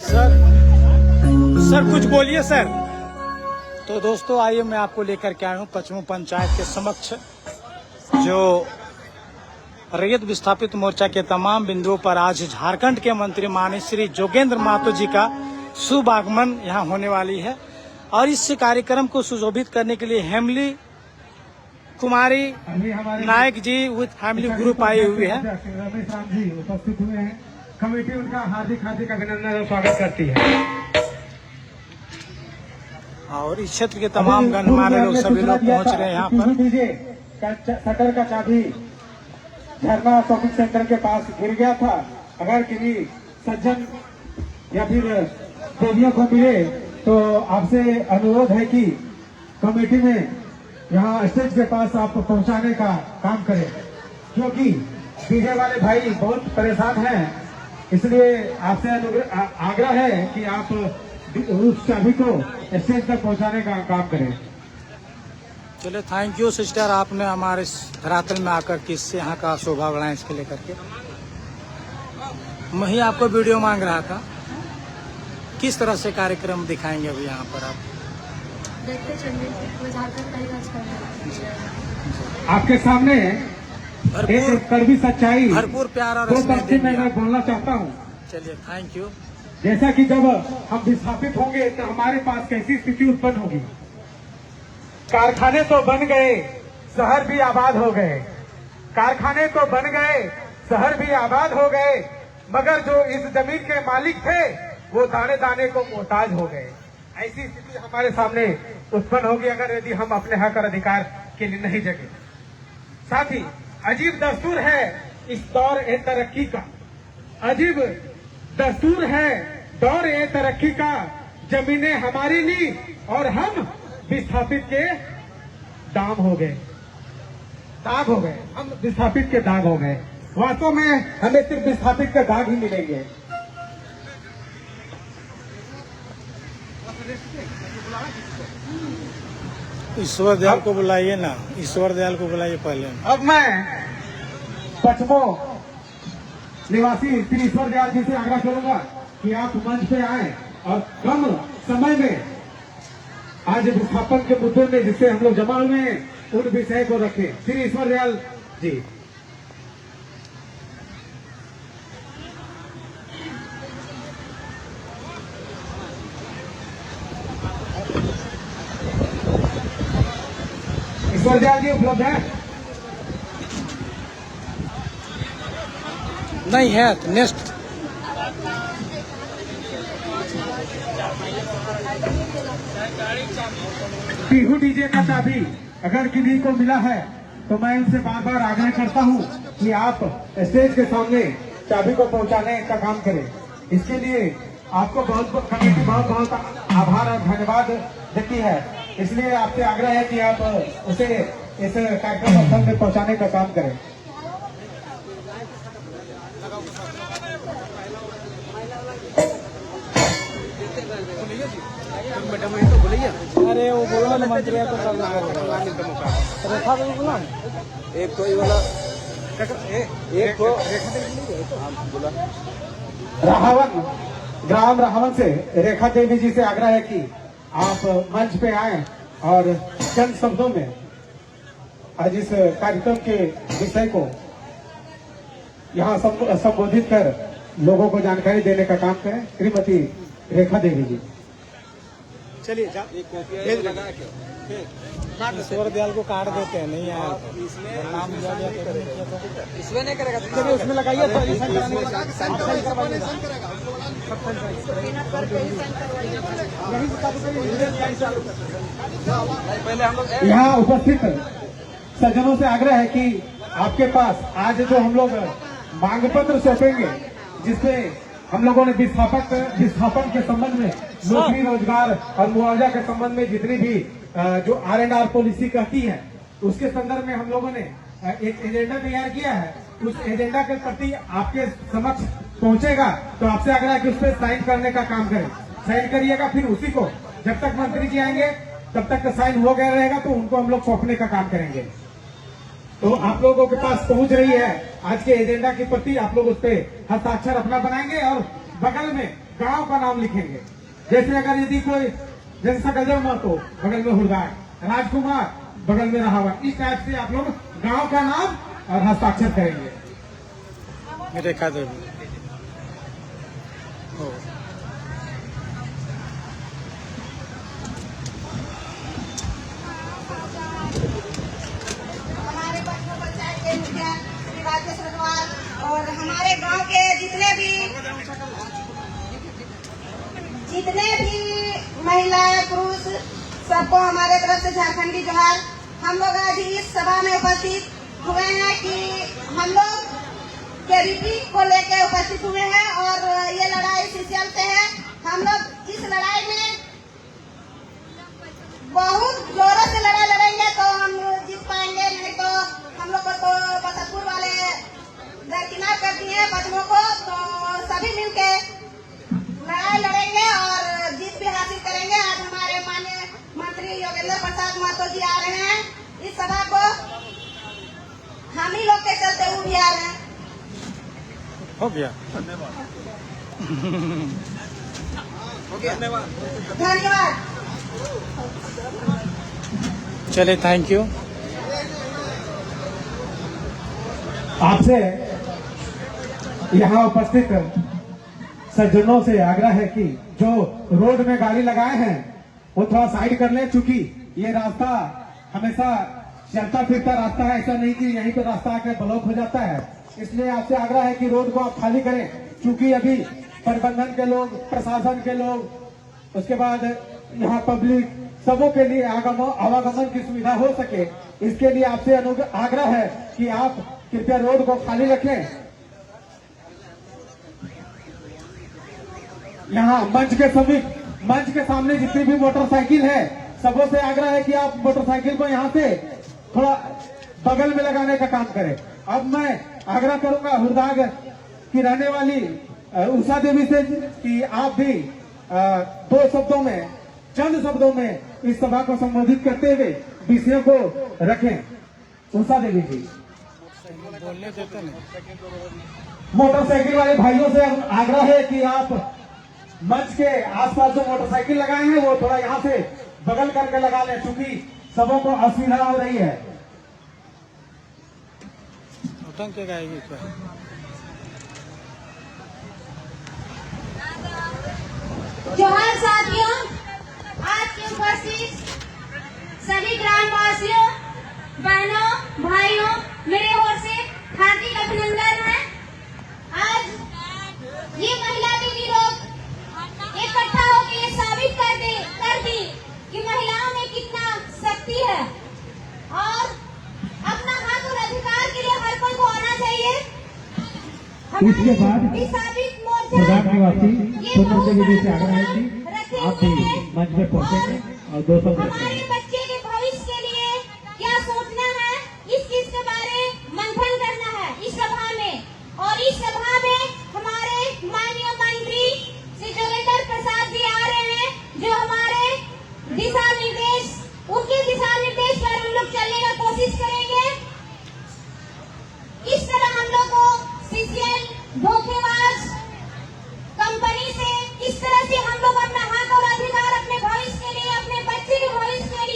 Sir sir कुछ बोलिए sir. तो दोस्तों आइए मैं आपको लेकर के आया हूँ पचमू पंचायत के समक्ष, जो रैयत विस्थापित मोर्चा के तमाम बिंदुओं पर आज झारखंड के मंत्री माननीय श्री जोगेंद्र महतो जी का शुभ आगमन यहाँ होने वाली है। और इस कार्यक्रम को सुशोभित करने के लिए Hemli Kumari Nayak ji with family group आए हुए हैं। रमेश राम जी उपस्थित हुए हैं। कमेटी उनका हार्दिक हार्दिक अभिनंदन और स्वागत करती है। और इस क्षेत्र के तमाम गणमान्य लोग सभी लोग पहुंच रहे हैं यहाँ पर। शटर का चाबी झरना शॉपिंग सेंटर के पास गिर गया था। अगर किसी सज्जन या फिर देवियों को मिले तो आपसे अनुरोध है कि कमेटी में यहाँ स्टेज के पास आप पहुँचाने का काम करें, क्योंकि डीजे वाले भाई बहुत परेशान हैं। इसलिए आपसे आग्रह है कि आप उस चाबी को स्टेज तक पहुँचाने का काम करें। चलिए थैंक यू सिस्टर, आपने हमारे धरातल में आकर के इससे यहाँ का शोभा बढ़ाएं इसके लेकर के। मैं ही आपको वीडियो मांग रहा था, किस तरह से कार्यक्रम दिखाएंगे अभी यहाँ पर आप देखते चलिए। आपके सामने एक कड़वी सच्चाई भरपूर प्यार और दो पंक्ति में मैं बोलना चाहता हूँ। चलिए थैंक यू। जैसा कि जब हम विस्थापित होंगे तो हमारे पास कैसी स्थिति उत्पन्न होगी। कारखाने तो बन गए, शहर भी आबाद हो गए। कारखाने तो बन गए, शहर भी आबाद हो गए, मगर जो इस जमीन के मालिक थे वो दाने दाने को मोहताज हो गए। ऐसी स्थिति हमारे सामने उत्पन्न होगी अगर यदि हम अपने हक और अधिकार के लिए नहीं जगे। साथ ही अजीब दस्तूर है इस दौर ए तरक्की का, अजीब दस्तूर है दौर ए तरक्की का। जमीनें हमारी ली और हम विस्थापित के दाम हो गए, दाग हो गए। हम विस्थापित के दाग हो गए। वास्तव में हमें सिर्फ विस्थापित के दाग ही मिलेंगे। ईश्वर दयाल को बुलाइए ना, ईश्वर दयाल को बुलाइए पहले। अब मैं पचमो निवासी श्री ईश्वर दयाल जी से आग्रह करूंगा कि आप मंच पे आए और कम समय में आज विस्थापन के मुद्दों में जिससे हम लोग जमा हुए हैं उन विषय को रखें। श्री ईश्वर दयाल जी। ईश्वर दयाल जी उपलब्ध है? नहीं है तो नेक्स्ट। पीहू डीजे का चाबी अगर किसी को मिला है तो मैं उनसे बार बार आग्रह करता हूं कि आप स्टेज के सामने चाबी को पहुंचाने का काम करें। इसके लिए आपको बहुत कमेटी बहुत आभार और धन्यवाद देती है। इसलिए आपसे आग्रह है कि आप उसे इस कार्यक्रम स्थल में पहुंचाने का काम करें। अरे वो बोलो ना मंत्री को करना रेखा को बोला एक कोई वाला एक को राहावन ग्राम राहावन से रेखा देवी जी से आग्रह है कि आप मंच पे आए और चंद शब्दों में आज इस कार्यक्रम के विषय को यहाँ संबोधित कर लोगों को जानकारी देने का काम करें। श्रीमती रेखा देवी जी। चलिए ईश्वर दयाल को काट देते हैं। नहीं यार नाम दिया गया इसमें नहीं करेगा। चलिए उसमें लगाइए यहाँ उपस्थित सज्जनों से आग्रह है कि आपके पास आज जो हम लोग मांग पत्र सौंपेंगे जिसपे हम लोगों ने विस्थापन के संबंध में नौकरी रोजगार और मुआवजा के संबंध में जितनी भी जो R&R पॉलिसी कहती है उसके संदर्भ में हम लोगों ने एक एजेंडा तैयार किया है। उस एजेंडा के प्रति आपके समक्ष पहुंचेगा तो आपसे आग्रह है कि उस पर साइन करने का काम करें। साइन करिएगा, फिर उसी को जब तक मंत्री जी आएंगे तब तक साइन हो गया रहेगा तो उनको हम लोग सौंपने का काम करेंगे। तो आप लोगों के पास पहुंच रही है आज के एजेंडा की प्रति, आप लोग उस पर हस्ताक्षर अपना बनाएंगे और बगल में गांव का नाम लिखेंगे। जैसे अगर यदि कोई जैसे सकलदेव महतो बगल में हुरदाय, राजकुमार बगल में रहावन, इस टाइप से आप लोग गांव का नाम और हस्ताक्षर करेंगे। रेखा देवी। ओ, हमारे पश्चिम पंचायत के मुखिया श्री राजेश रघवाल और हमारे गांव के जितने भी महिला पुरुष सबको हमारे तरफ से झारखंडी जोहार। हम लोग आज इस सभा में उपस्थित हुए हैं कि हम लोग केवीपी को लेकर उपस्थित हुए हैं और ये लड़ाई सीसीएल से है। हम लोग इस लड़ाई में बहुत जोरों से लड़ाई लड़ेंगे तो हम जीत पाएंगे, नहीं तो हम लोग को तो बसतपुर वाले दरकिनार कर दिए बच्चों को, तो सभी मिलके लड़ाई लड़ेंगे और जीत भी हासिल करेंगे। आज हमारे माननीय मंत्री योगेंद्र प्रसाद महतो जी आ रहे हैं इस सभा को, हम ही लोग के चलते वो भी आ रहे हैं। हो गया। धन्यवाद। चले, थैंक यू। आपसे यहाँ उपस्थित सज्जनों से आग्रह है कि जो रोड में गाड़ी लगाए हैं वो थोड़ा साइड कर लें, चूंकि ये रास्ता हमेशा चलता फिरता रास्ता है, ऐसा नहीं कि यहीं पे रास्ता आकर ब्लॉक हो जाता है। इसलिए आपसे आग्रह है कि रोड को आप खाली करें, क्योंकि अभी प्रबंधन के लोग, प्रशासन के लोग, उसके बाद यहाँ पब्लिक सबों के लिए आवागमन की सुविधा हो सके, इसके लिए आपसे आग्रह है कि आप कृपया रोड को खाली रखें। यहाँ मंच के समीप, मंच के सामने जितनी भी मोटरसाइकिल है, सबों से आग्रह है कि आप मोटरसाइकिल को यहाँ से थोड़ा बगल में लगाने का काम करें। अब मैं आग्रह करूंगा हुरदाग की रहने वाली उषा देवी से कि आप भी दो शब्दों में, चंद शब्दों में इस सभा को संबोधित करते हुए विषयों को रखें। उषा देवी जी। बोलने देते नहीं। मोटरसाइकिल वाले भाइयों से आग्रह है कि आप मंच के आसपास जो मोटरसाइकिल लगाए हैं वो थोड़ा यहाँ से बगल करके लगा लें, क्योंकि सबों को असुविधा हो रही है। उठन के गाएगी इस पर। जोहार साथियों, आज के उपस्थित सभी ग्रामवासियों, बहनों, भाइयों, मेरे ओर से हार्दिक अभिनंदन है। आज ये महिला दीदी लोग इकट्ठा होकर ये साबित कर दी कि महिलाओं में कितना शक्ति है और अपना हक और अधिकार के लिए हर कोई को आना चाहिए। इसके बाद साबित मोर्चा प्रधान निवासी सुंदर देवी से आग्रह है कि आप भी मंच में पहुंचेंगे और 200 हमारे बच्चे के भविष्य के लिए क्या सोचना है, इस चीज के बारे मंथन करना है इस सभा में। और इस सभा में हमारे माननीय मंत्री श्री योगेंद्र प्रसाद जी आ रहे हैं, जो हमारे दिशा निर्देश, उनके दिशा निर्देश पर हम लोग चलने का कोशिश करेंगे। इस तरह हम लोग को सीसीएल धोखेबाज कंपनी से इस तरह से हम लोग अपना हक और अधिकार अपने भविष्य के लिए, अपने बच्चे के भविष्य के लिए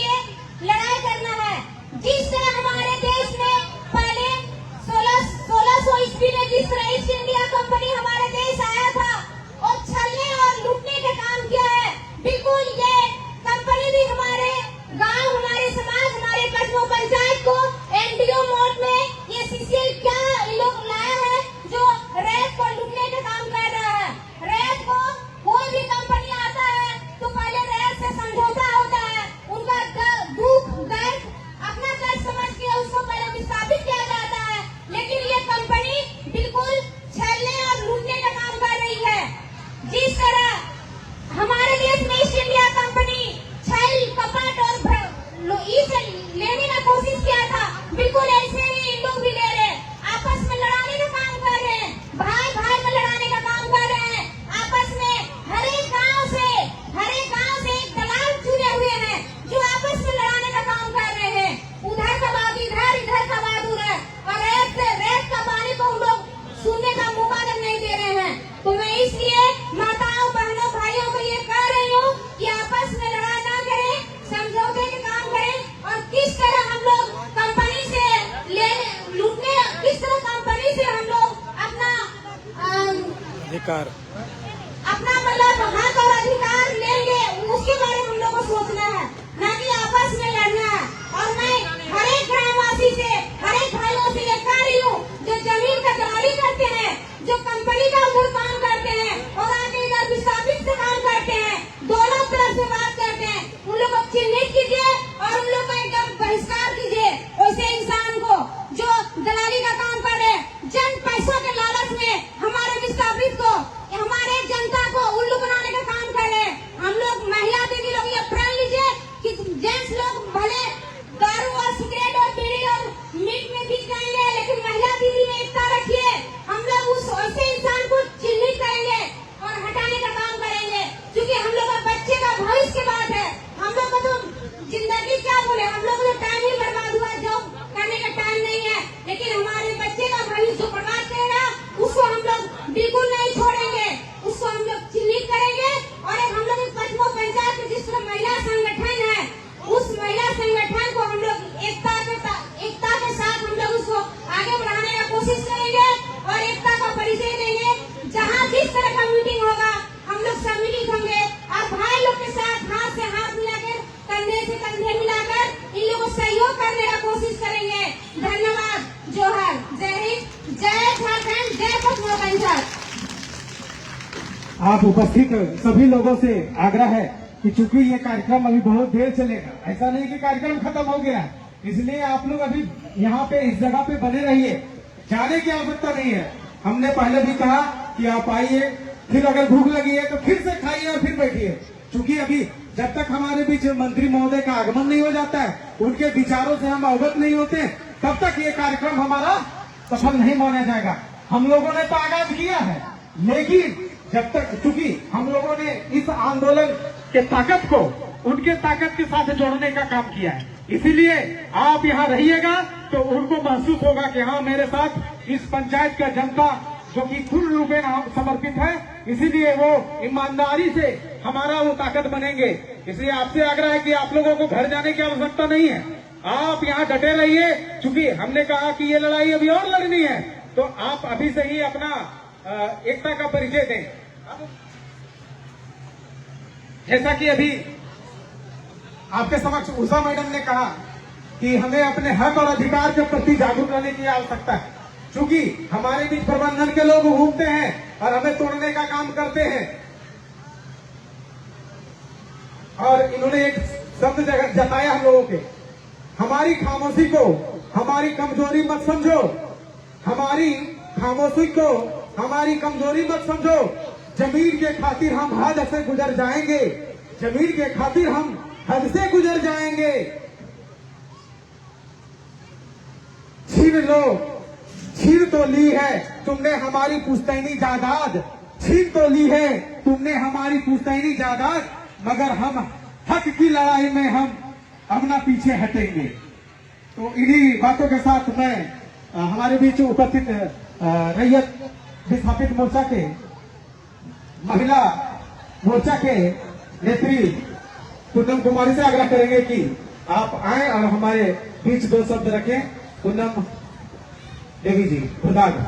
अधिकार। अपना मतलब हक और अधिकार लेंगे, उसके बारे में हम लोग को सोचना है, न कि आपस में लड़ना है। और मैं हर एक ग्रामवासी से, हर एक भाइयों से ये कह रही हूँ, जो जमीन का दलाली करते हैं, जो कंपनी का उधर काम करते हैं और आगे इधर विस्थापित से काम करते हैं, दोनों तरफ से बात करते हैं, उन लोग को चिन्हित कीजिए और उन लोग को एकदम बहिष्कार कीजिए। वैसे इंसान को जो दलाली का काम कर रहे, जन पैसों के लालच में हमारे विस्थापित को, हमारे जनता को उल्लू बनाने का काम कर रहे हैं। हम लोग महिला दीदी लोग ये प्रण लीजिए कि जेंट्स लोग भले दारू और सिगरेट और बीड़ी और मीट में बिक जाएंगे, लेकिन महिला दीदी में एकता रखिए। हम लोग उस ऐसे इंसान को चिन्हित करेंगे और हटाने का काम करेंगे, क्योंकि हम लोग का बच्चे का भविष्य की बात है। हम लोग को तो जिंदगी क्या बोले, हम लोग को तो टाइम ही बर्बाद हुआ, जॉब करने का टाइम नहीं है, लेकिन हमारे बच्चे का भविष्य जो बर्बाद करेगा उसको हम लोग बिल्कुल नहीं छोड़ेंगे, उसको हम लोग चिन्हित करेंगे। और एक हम लोग पचमो पंचायत में जिस तरह महिला संगठन है, उस महिला संगठन को हम लोग एकता के साथ हम लोग उसको आगे बढ़ाने का कोशिश करेंगे और एकता का परिचय देंगे। जहाँ जिस तरह का मीटिंग होगा हम लोग सम्मिलित होंगे और भाई लोग के साथ हाथ से हाथ मिलाकर, कंधे से कंधे मिलाकर इन लोगों को सहयोग करने का कोशिश करेंगे। धन्यवाद, जोहर, जय हिंद, जय झारखंड, जय पचमो पंचायत। आप उपस्थित सभी लोगों से आग्रह है कि चूंकि ये कार्यक्रम अभी बहुत देर चलेगा, ऐसा नहीं कि कार्यक्रम खत्म हो गया, इसलिए आप लोग अभी यहाँ पे इस जगह पे बने रहिए, जाने की आवश्यकता नहीं है। हमने पहले भी कहा कि आप आइए, फिर अगर भूख लगी है तो फिर से खाइए और फिर बैठिए, क्योंकि अभी जब तक हमारे बीच मंत्री महोदय का आगमन नहीं हो जाता है, उनके विचारों से हम अवगत नहीं होते, तब तक ये कार्यक्रम हमारा सफल नहीं माना जाएगा। हम लोगों ने तो आगाज किया है, लेकिन जब तक, चूंकि हम लोगों ने इस आंदोलन के ताकत को उनके ताकत के साथ जोड़ने का काम किया है, इसीलिए आप यहाँ रहिएगा तो उनको महसूस होगा कि हाँ, मेरे साथ इस पंचायत का जनता जो कि पूर्ण रूपेण समर्पित है, इसीलिए वो ईमानदारी से हमारा वो ताकत बनेंगे। इसलिए आपसे आग्रह है कि आप लोगों को घर जाने की आवश्यकता नहीं है, आप यहाँ डटे रहिए, क्योंकि हमने कहा कि ये लड़ाई अभी और लड़नी है, तो आप अभी से ही अपना एकता का परिचय दें। जैसा कि अभी आपके समक्ष उषा मैडम ने कहा कि हमें अपने हक और अधिकार के प्रति जागरूक रहने की आवश्यकता है, क्योंकि हमारे बीच प्रबंधन के लोग घूमते हैं और हमें तोड़ने का काम करते हैं। और इन्होंने एक शब्द जताया हम लोगों के, हमारी खामोशी को हमारी कमजोरी मत समझो, हमारी खामोशी को हमारी कमजोरी मत समझो, जमीन के खातिर हम हद से गुजर जाएंगे, जमीन के खातिर हम हद से गुजर जाएंगे। छीन लो, छीन तो ली है तुमने हमारी पुश्तैनी जायदाद, छीन तो ली है तुमने हमारी पुश्तैनी जायदाद, मगर हम हक की लड़ाई में हम अपना पीछे हटेंगे। तो इन्हीं बातों के साथ मैं हमारे बीच उपस्थित रैयत विस्थापित मोर्चा के, महिला मोर्चा के नेत्री पूनम कुमारी से आग्रह करेंगे कि आप आए और हमारे बीच दो शब्द रखें। पूनम देवी जी, खुदाग।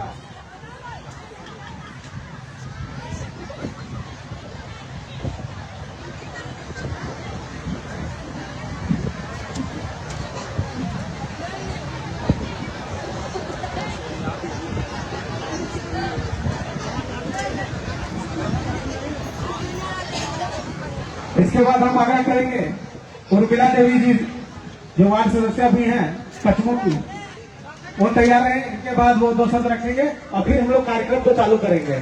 इसके बाद हम आग्रह करेंगे उर्मिला देवी जी जो वार्ड सदस्य भी हैं पचमो की, वो तैयार है, इनके बाद वो दो शब्द रखेंगे और फिर हम लोग कार्यक्रम को चालू करेंगे।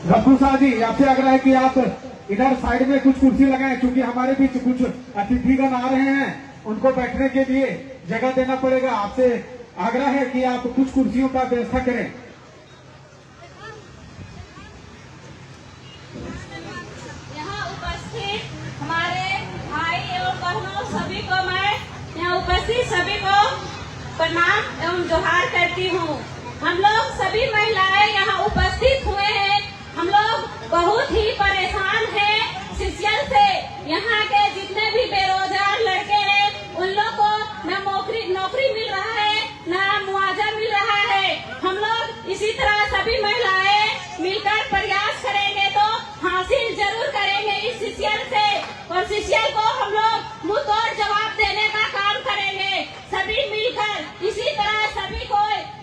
गप्पू शाह जी, आपसे आग्रह है कि आप इधर साइड में कुछ कुर्सी लगाएं, क्योंकि हमारे बीच कुछ अतिथिगण आ रहे हैं, उनको बैठने के लिए जगह देना पड़ेगा। आपसे आग्रह है कि आप कुछ कुर्सियों का व्यवस्था करें। सभी को मैं यहाँ उपस्थित सभी को प्रणाम एवं जोहार करती हूँ। हम लोग सभी महिलाएं यहाँ उपस्थित हुए हैं, हम लोग बहुत ही परेशान हैं सीसीएल से। यहाँ के जितने भी बेरोजगार लड़के हैं उन लोग को न नौकरी मिल रहा है, न मुआवजा मिल रहा है। हम लोग सीसीएल से, और सीसीएल को हम लोग मुंह तोड़ जवाब देने का काम करेंगे। सभी मिलकर इसी तरह सभी को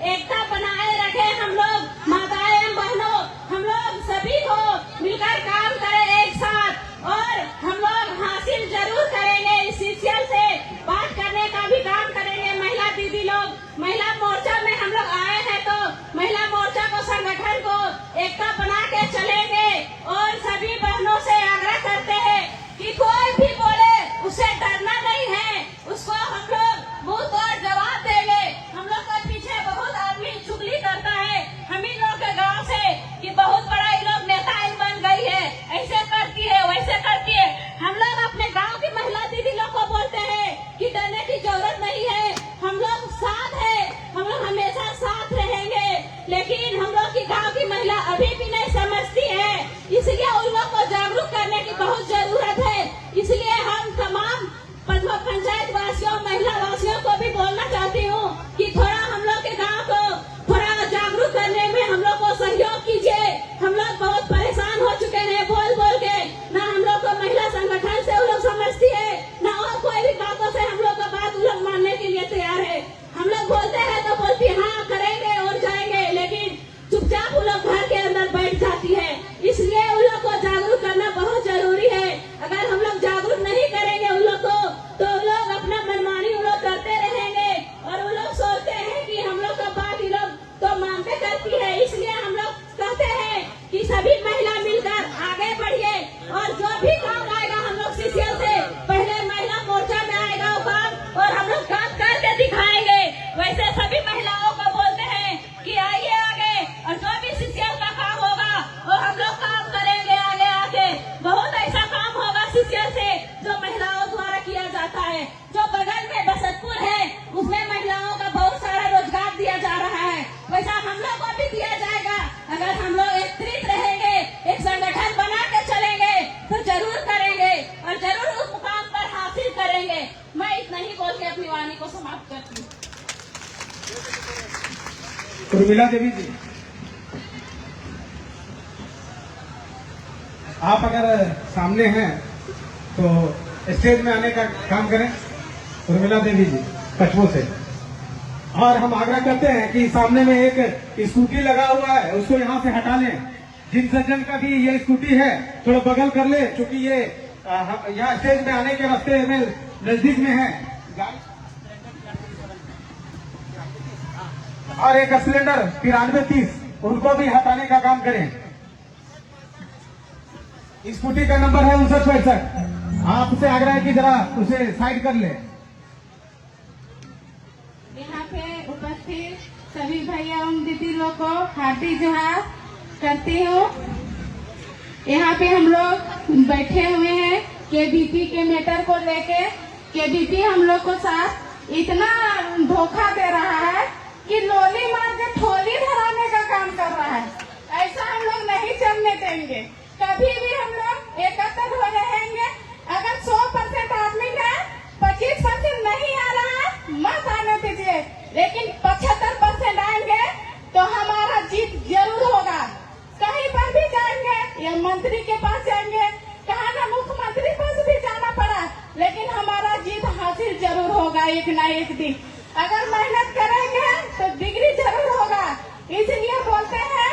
एकता बनाए रखे। हम लोग माताएं एवं बहनों, हम लोग सभी को मिलकर काम करें एक साथ, और हम लोग हासिल जरूर करेंगे। इस सीसीएल से बात करने का भी काम करेंगे। महिला दीदी लोग महिला मोर्चा में हम लोग आए हैं, तो महिला मोर्चा को, संगठन को एकता बना के चलेंगे। और सभी बहनों से आग्रह करते हैं कि कोई भी बोले उससे डरना नहीं है, उसको हम लोग मुंह तोड़ जवाब देंगे। हम लोग के पीछे बहुत आदमी चुगली करता है हम ही लोग के गाँव से कि बहुत बड़ा ये लोग नेता बन गई है, ऐसे करती है वैसे करती है। हम लोग अपने गाँव की महिला दीदी लोग को बोलते हैं कि डरने की जरूरत नहीं है, हम लोग साथ है, हम लोग हमेशा साथ रहेंगे। लेकिन हम लोग की गाँव की महिला अभी भी नहीं समझती है, इसलिए उन लोग को जागरूक करने की बहुत जरूरत है। इसलिए हम तमाम पंचायत वासियों, महिला वासियों को भी बोलना चाहती हूँ कि थोड़ा हम लोग के गाँव को थोड़ा जागरूक करने में हम लोग को सहयोग कीजिए। हम लोग बहुत परेशान हो चुके हैं बोल बोल के, ना हम लोग को महिला संगठन से वो लोग समझती है, ना और कोई भी बातों से हम लोग का बात वो लोग मानने के लिए तैयार है। हम लोग बोलते हैं तो बोलती हाँ करेंगे और जाएंगे, लेकिन चुपचाप वो लोग घर के अंदर बैठ जाती है। इसलिए उन लोग को जागरूक करना बहुत जरूरी है। अगर हम लोग जागरूक नहीं करेंगे उन लोग को, तो वो लोग अपना मनमानी वो लोग करते रहेंगे, और वो लोग सोचते हैं कि हम लोग का बात ये लोग तो मानते करती है। इसलिए हम लोग कहते हैं कि सभी महिला मिलकर आगे बढ़िए, और जो भी काम आएगा हम लोग सीसीएल से पहले महिला मोर्चा में आएगा वो काम, और हम लोग काम करके दिखाएंगे। वैसे सभी महिलाओं को बोलते हैं कि आइए आगे, और जो भी सीसीएल का काम होगा वो हम लोग काम करेंगे आगे आके। बहुत ऐसा काम होगा सीसीएल से जो महिलाओं द्वारा किया जाता है। जो बगल में बसतपुर है उसमें महिलाओं का बहुत सारा रोजगार दिया जा रहा है, वैसा हम लोग को भी दिया जाएगा। अगर हम लोग एकत्रित रहेंगे, एक संगठन बना के चलेंगे तो जरूर करेंगे, और जरूर उस मुकाम पर हासिल करेंगे। मैं इतना ही बोल के अपनी वाणी को समाप्त करती हूँ। उर्मिला देवी जी, आप अगर सामने हैं तो स्टेज में आने का काम करें। उर्मिला देवी जी कछुओं से, और हम आग्रह करते हैं कि सामने में एक स्कूटी लगा हुआ है उसको यहाँ से हटा लें। जिन सज्जन का भी ये स्कूटी है थोड़ा बगल कर ले, क्योंकि ये यहाँ स्टेज में आने के रास्ते में नजदीक में है। और एक सिलेंडर 9330 उनको भी हटाने का काम करें। स्कूटी का नंबर है 5965। आपसे आग्रह है कि जरा उसे साइड कर ले। यहाँ पे उपस्थित सभी भैया एवं दीदी लोग को हार्दिक जोहार करती हूँ। यहाँ पे हम लोग बैठे हुए हैं केबीपी के मैटर को लेके। केबीपी हम लोग को साथ इतना धोखा दे रहा है कि लोली मार के ठोली धराने का काम कर रहा है। ऐसा हम लोग नहीं चलने देंगे। कभी भी हम लोग एकत्र हो रहेंगे। अगर 100% आदमी में 25% नहीं आ रहा है मत आने दीजिए, लेकिन 75% आएंगे तो हमारा जीत जरूर होगा। कहीं पर भी जाएंगे या मंत्री के पास जाएंगे, कहा ना मुख्यमंत्री पास भी जाना पड़ा, लेकिन हमारा जीत हासिल जरूर होगा एक ना एक दिन। अगर मेहनत करेंगे तो डिग्री जरूर होगा। इसलिए बोलते हैं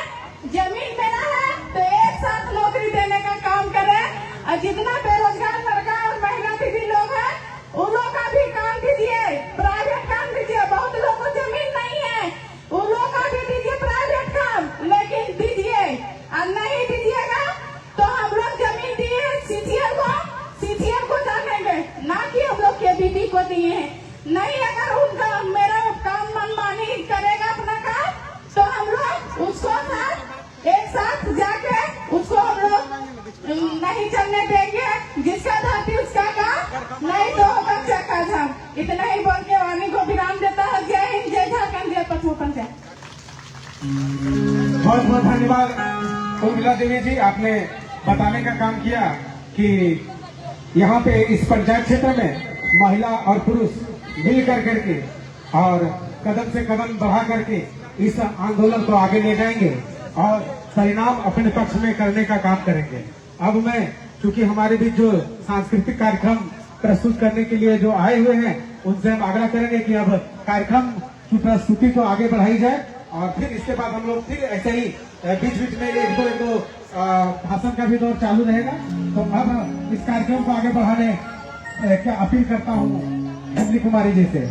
जमीन मेरा है तो एक साथ नौकरी देने का काम करें, और जितना बेरोजगार लड़का और महिला दीदी लोग हैं उन लोग का भी काम दीजिए, प्राइवेट काम दीजिए। बहुत लोगों को जमीन नहीं है, उन लोग का भी दीजिए प्राइवेट काम, लेकिन दीजिए। और नहीं दीजिएगा तो हम लोग जमीन दिए सीसीएल को जानेंगे, ना कि हम लोग केबीपी को दिए हैं। नहीं अगर उनका मेरा काम मनमानी करेगा अपना काम, तो हम लोग उसको एक साथ जाके उसको हम लोग नहीं चलने देंगे। जिसका धरती उसका काम, नहीं तो होगा चक्का जाम। इतना ही बोल के वाणी को विराम देता है। जय हिंद, जय झारखंड, जय पश्चिम पंचायत। बहुत बहुत धन्यवाद उर्मिला देवी जी, आपने बताने का काम किया कि यहाँ पे इस पंचायत क्षेत्र में महिला और पुरुष मिल करके और कदम से कदम बढ़ा करके इस आंदोलन को आगे ले जाएंगे और परिणाम अपने पक्ष में करने का काम करेंगे। अब मैं क्योंकि हमारे बीच जो सांस्कृतिक कार्यक्रम प्रस्तुत करने के लिए जो आए हुए हैं उनसे हम आग्रह करेंगे कि अब कार्यक्रम की प्रस्तुति को आगे बढ़ाई जाए और फिर इसके बाद हम लोग फिर ऐसे ही बीच बीच में एक दो भाषण का भी दौर चालू रहेगा। तो अब इस कार्यक्रम को आगे बढ़ाने क्या अपील करता हूँ अंजलि कुमारी जी से।